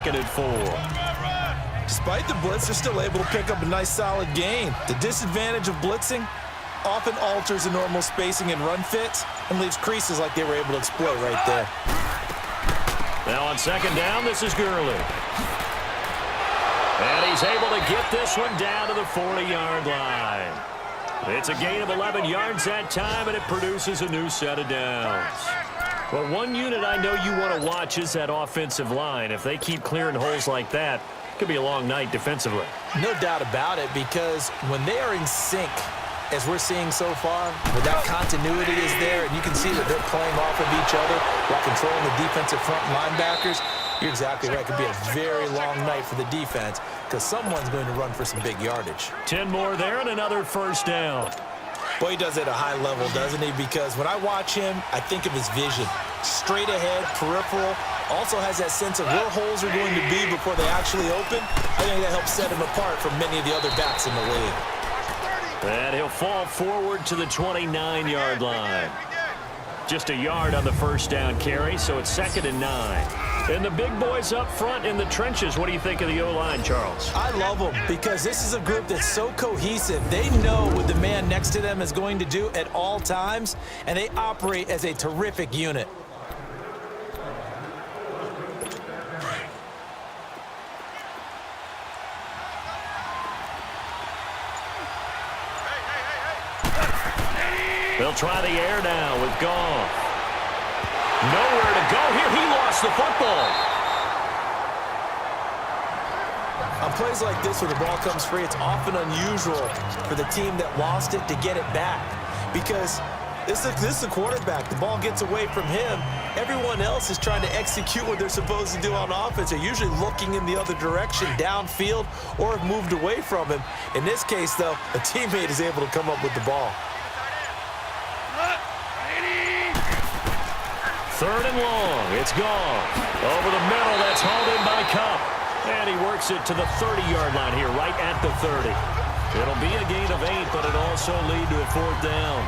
2nd and 4. Despite the blitz, they're still able to pick up a nice solid gain. The disadvantage of blitzing often alters the normal spacing and run fits and leaves creases like they were able to exploit right there. Now on 2nd down, this is Gurley. And he's able to get this one down to the 40-yard line. It's a gain of 11 yards that time, and it produces a new set of downs. Well, one unit I know you want to watch is that offensive line. If they keep clearing holes like that, it could be a long night defensively. No doubt about it, because when they are in sync, as we're seeing so far, where that continuity is there, and you can see that they're playing off of each other while controlling the defensive front linebackers, you're exactly right. It could be a very long night for the defense because someone's going to run for some big yardage. 10 more there and another 1st down. Boy, he does it at a high level, doesn't he? Because when I watch him, I think of his vision. Straight ahead, peripheral, also has that sense of where holes are going to be before they actually open. I think that helps set him apart from many of the other backs in the league. And he'll fall forward to the 29-yard line. Just a yard on the 1st down carry, so it's 2nd and 9. And the big boys up front in the trenches. What do you think of the O-line, Charles? I love them because this is a group that's so cohesive. They know what the man next to them is going to do at all times, and they operate as a terrific unit. They'll try the air now with Goff. Nowhere to go here. He lost the football. On plays like this where the ball comes free, it's often unusual for the team that lost it to get it back because this is the quarterback. The ball gets away from him. Everyone else is trying to execute what they're supposed to do on offense. They're usually looking in the other direction, downfield, or have moved away from him. In this case, though, a teammate is able to come up with the ball. 3rd and long. It's gone. Over the middle. That's hauled in by Cup. And he works it to the 30-yard line here, right at the 30. It'll be a gain of 8, but it also lead to a 4th down.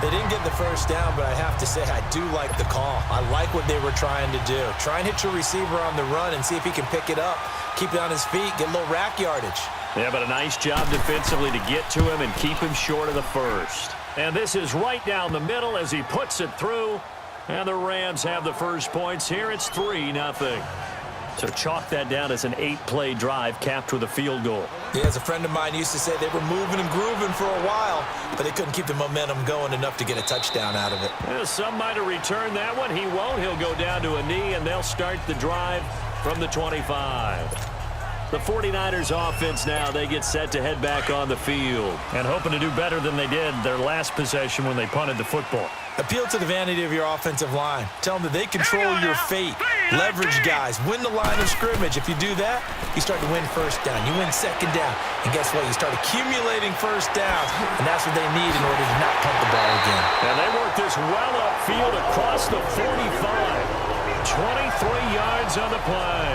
They didn't get the 1st down, but I have to say I do like the call. I like what they were trying to do. Try and hit your receiver on the run and see if he can pick it up. Keep it on his feet, get a little rack yardage. Yeah, but a nice job defensively to get to him and keep him short of the 1st. And this is right down the middle as he puts it through. And the Rams have the first points here. It's 3-0. So chalk that down as an 8-play drive capped with a field goal. Yeah, as a friend of mine used to say, they were moving and grooving for a while, but they couldn't keep the momentum going enough to get a touchdown out of it. Yeah, some might have returned that one. He won't. He'll go down to a knee, and they'll start the drive from the 25. The 49ers offense now, they get set to head back on the field and hoping to do better than they did their last possession when they punted the football. Appeal to the vanity of your offensive line. Tell them that they control your fate. Leverage guys. Win the line of scrimmage. If you do that, you start to win 1st down. You win 2nd down. And guess what? You start accumulating 1st downs. And that's what they need in order to not punt the ball again. And they work this well upfield across the 45. 23 yards on the play.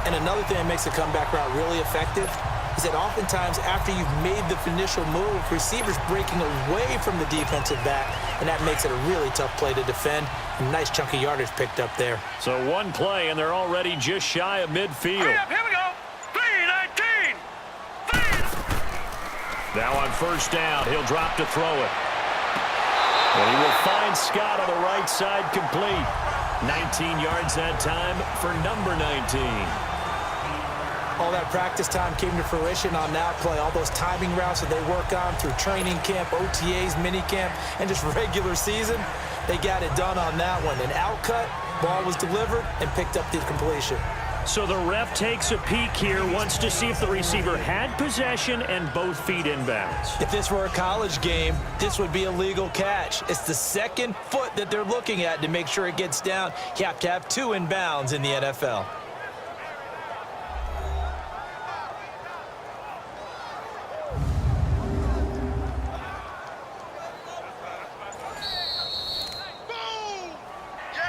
And another thing that makes the comeback route really effective is that oftentimes after you've made the initial move, receivers breaking away from the defensive back, and that makes it a really tough play to defend. A nice chunk of yardage picked up there. So one play, and they're already just shy of midfield. Hurry up, here we go. 3-19. Now on 1st down, he'll drop to throw it. And he will find Scott on the right side complete. 19 yards that time for number 19. All that practice time came to fruition on that play. All those timing routes that they work on through training camp, OTAs, minicamp, and just regular season, they got it done on that one. An outcut, ball was delivered, and picked up the completion. So the ref takes a peek here, wants to see if the receiver had possession and both feet inbounds. If this were a college game, this would be a legal catch. It's the 2nd foot that they're looking at to make sure it gets down. You have to have 2 inbounds in the NFL.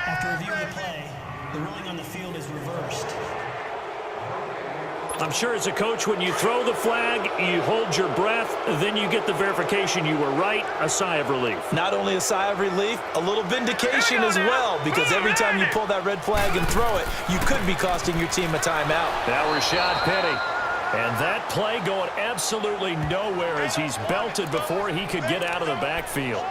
After reviewing the play, the ruling on the field is reversed. I'm sure as a coach, when you throw the flag, you hold your breath, then you get the verification you were right, a sigh of relief. Not only a sigh of relief, a little vindication as well, because every time you pull that red flag and throw it, you could be costing your team a timeout. Now Rashad Penny. And that play going absolutely nowhere as he's belted before he could get out of the backfield.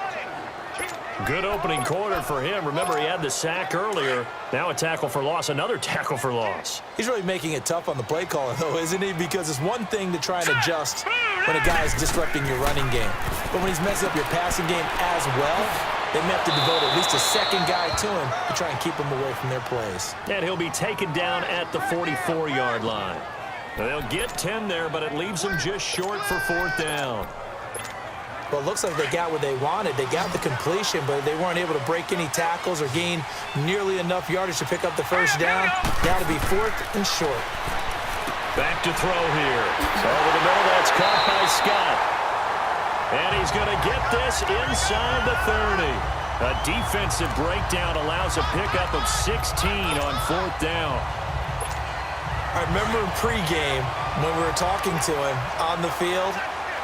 Good opening quarter for him. Remember, he had the sack earlier. Now a tackle for loss, another tackle for loss. He's really making it tough on the play caller, though, isn't he? Because it's one thing to try and adjust when a guy is disrupting your running game. But when he's messing up your passing game as well, they may have to devote at least a second guy to him to try and keep him away from their plays. And he'll be taken down at the 44-yard line. They'll get 10 there, but it leaves them just short for 4th down. Well, it looks like they got what they wanted. They got the completion, but they weren't able to break any tackles or gain nearly enough yardage to pick up the first down. Now to be 4th and short. Back to throw here. Over the middle, that's caught by Scott. And he's going to get this inside the 30. A defensive breakdown allows a pickup of 16 on 4th down. I remember in pregame when we were talking to him on the field,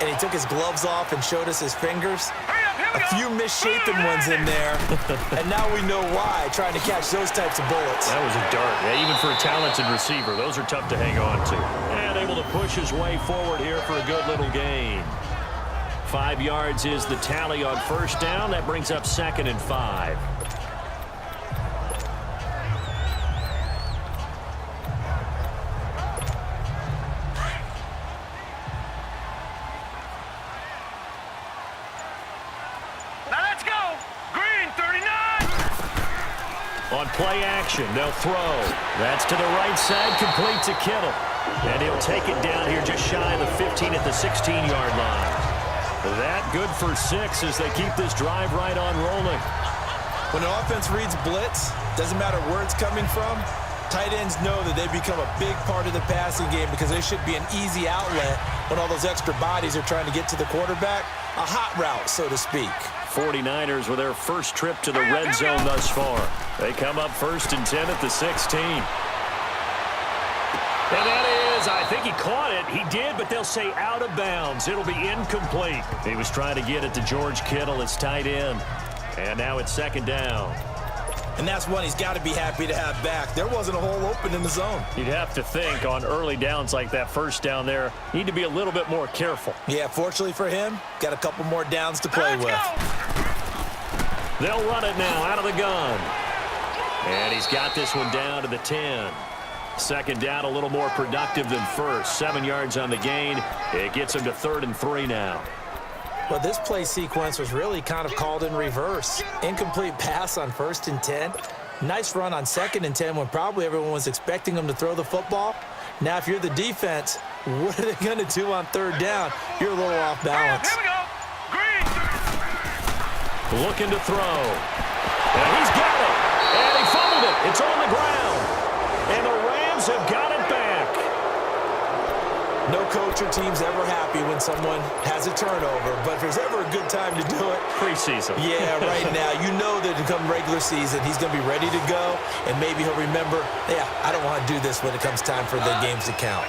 and he took his gloves off and showed us his fingers. A few misshapen ones in there, and now we know why, trying to catch those types of bullets. That was a dart. Yeah, even for a talented receiver, those are tough to hang on to. And able to push his way forward here for a good little gain. 5 yards is the tally on 1st down. That brings up 2nd and 5. On play action, they'll throw. That's to the right side, complete to Kittle. And he'll take it down here just shy of the 15 at the 16-yard line. That good for 6 as they keep this drive right on rolling. When an offense reads blitz, doesn't matter where it's coming from, tight ends know that they become a big part of the passing game because they should be an easy outlet when all those extra bodies are trying to get to the quarterback. A hot route, so to speak. 49ers with their first trip to the red zone thus far. They come up 1st and 10 at the 16. And that is, I think he caught it. He did, but they'll say out of bounds. It'll be incomplete. He was trying to get it to George Kittle, his tight end. And now it's 2nd down. And that's one he's got to be happy to have back. There wasn't a hole open in the zone. You'd have to think on early downs like that 1st down there, need to be a little bit more careful. Yeah, fortunately for him, got a couple more downs to play with. They'll run it now out of the gun. And he's got this one down to the 10. 2nd down, a little more productive than 1st. 7 yards on the gain. It gets him to 3rd and 3 now. Well, this play sequence was really kind of called in reverse. Incomplete pass on 1st and 10. Nice run on 2nd and 10 when probably everyone was expecting them to throw the football. Now, if you're the defense, what are they going to do on 3rd down? You're a little off balance. Here we go. Green. Looking to throw. And he's got it. And he fumbled it. It's on the ground. And the Rams have got it back. No coach or team's ever happy when someone has a turnover, but if there's ever a good time to do it, preseason. Yeah, right now. You know that come regular season, he's going to be ready to go, and maybe he'll remember, yeah, I don't want to do this when it comes time for the games to count.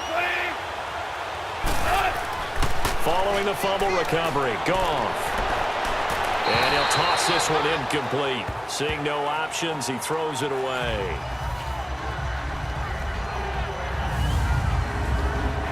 Following the fumble recovery, Goff. And he'll toss this one incomplete. Seeing no options, he throws it away.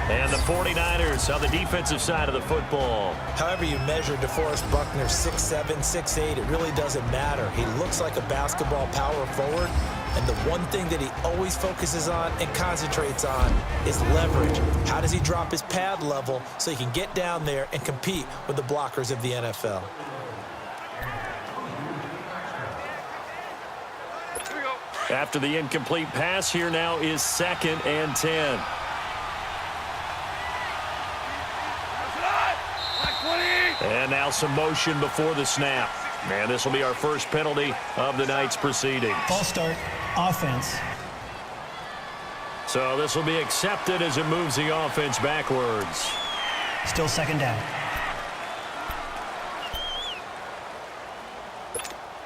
And the 49ers on the defensive side of the football. However you measure DeForest Buckner, 6'7", 6'8", it really doesn't matter. He looks like a basketball power forward, and the one thing that he always focuses on and concentrates on is leverage. How does he drop his pad level so he can get down there and compete with the blockers of the NFL? After the incomplete pass, here now is 2nd and 10. And now some motion before the snap. And this will be our first penalty of the night's proceedings. Ball start, offense. So this will be accepted as it moves the offense backwards. Still 2nd down.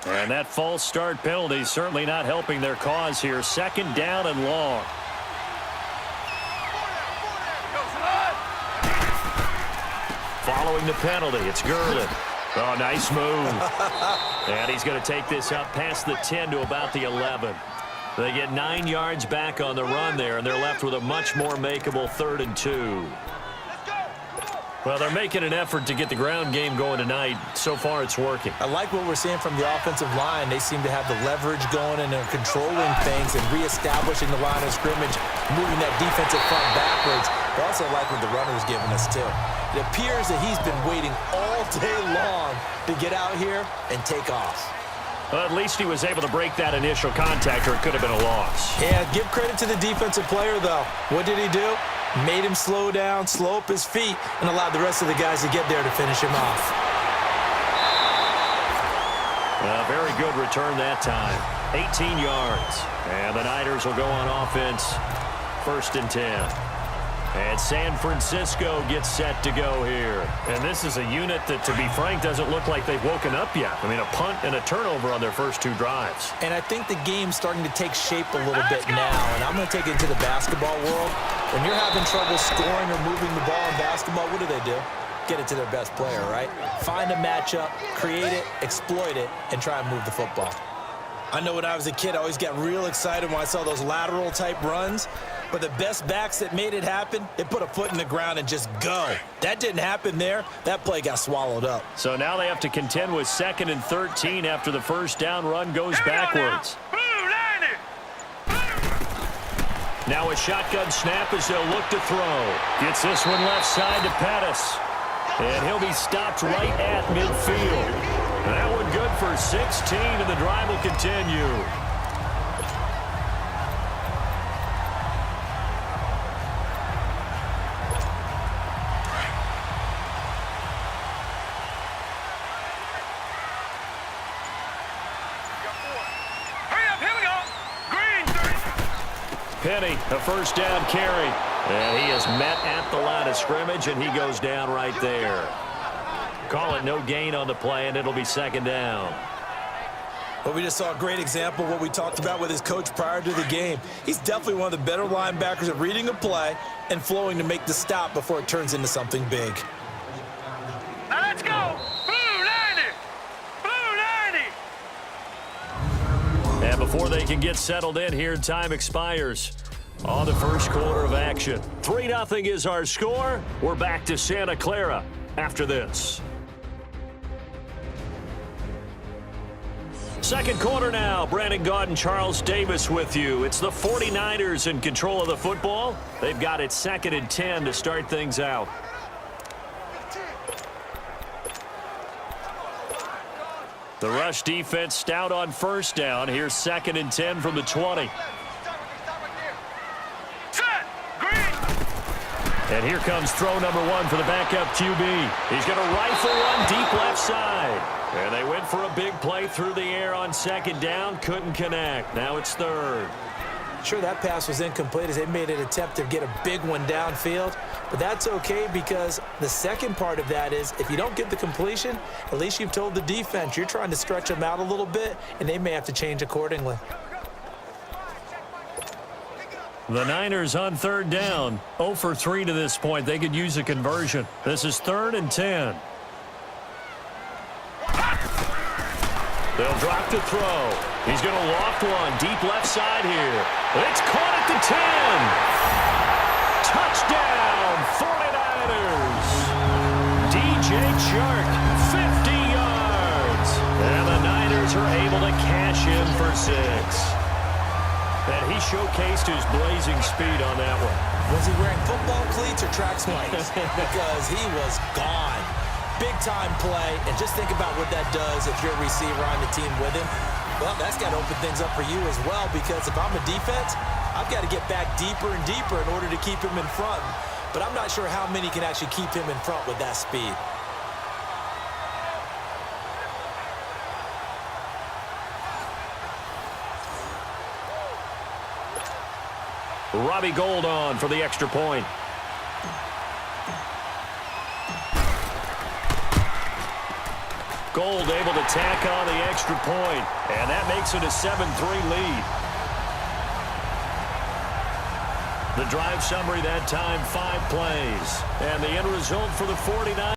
And that false start penalty certainly not helping their cause here. 2nd down and long. Following the penalty, it's Gurley. Oh, nice move. And he's going to take this up past the 10 to about the 11. They get 9 yards back on the run there, and they're left with a much more makeable 3rd and 2. Well, they're making an effort to get the ground game going tonight. So far, it's working. I like what we're seeing from the offensive line. They seem to have the leverage going, and they're controlling things and reestablishing the line of scrimmage, moving that defensive front backwards. But also like what the runner's giving us, too. It appears that he's been waiting all day long to get out here and take off. Well, at least he was able to break that initial contact, or it could have been a loss. Yeah, give credit to the defensive player, though. What did he do? Made him slow down, slow up his feet, and allowed the rest of the guys to get there to finish him off. A very good return that time. 18 yards. And the Niners will go on offense. 1st and 10. And San Francisco gets set to go here. And this is a unit that, to be frank, doesn't look like they've woken up yet. I mean, a punt and a turnover on their first 2 drives. And I think the game's starting to take shape a little bit now. And I'm going to take it into the basketball world. When you're having trouble scoring or moving the ball in basketball, what do? Get it to their best player, right? Find a matchup, create it, exploit it, and try and move the football. I know when I was a kid, I always got real excited when I saw those lateral-type runs. But the best backs that made it happen, they put a foot in the ground and just go. That didn't happen there. That play got swallowed up. So now they have to contend with 2nd and 13 after the first down run goes backwards. Now a shotgun snap as they'll look to throw. Gets this one left side to Pettis. And he'll be stopped right at midfield. That one good for 16, and the drive will continue. Penny, a first down carry. And he is met at the line of scrimmage, and he goes down right there. Call it no gain on the play, and it'll be 2nd down. Well, we just saw a great example of what we talked about with his coach prior to the game. He's definitely one of the better linebackers at reading a play and flowing to make the stop before it turns into something big. Now let's go. Blue 90. Blue 90. And before they can get settled in here, time expires on the first quarter of action. 3-0 is our score. We're back to Santa Clara after this. Second quarter now. Brandon Gaudin, Charles Davis with you. It's the 49ers in control of the football. They've got it 2nd and 10 to start things out. The rush defense stout on first down. Here's 2nd and 10 from the 20. And here comes throw number 1 for the backup QB. He's going to rifle one deep left side. And they went for a big play through the air on 2nd down. Couldn't connect. Now it's 3rd. Sure, that pass was incomplete as they made an attempt to get a big one downfield. But that's okay because the second part of that is if you don't get the completion, at least you've told the defense you're trying to stretch them out a little bit, and they may have to change accordingly. The Niners on 3rd down. 0 for 3 to this point. They could use a conversion. This is 3rd and 10. They'll drop to throw. He's going to loft one deep left side here. It's caught at the 10. Touchdown, 49ers. DJ Chark, 50 yards. And the Niners are able to cash in for 6. And he showcased his blazing speed on that one. Was he wearing football cleats or track spikes? Because he was gone. Big-time play, and just think about what that does if you're a receiver on the team with him. Well, that's got to open things up for you as well, because if I'm a defense, I've got to get back deeper and deeper in order to keep him in front. But I'm not sure how many can actually keep him in front with that speed. Robbie Gould on for the extra point. Gould able to tack on the extra point, and that makes it a 7-3 lead. The drive summary that time, 5 plays. And the end result for the 49ers.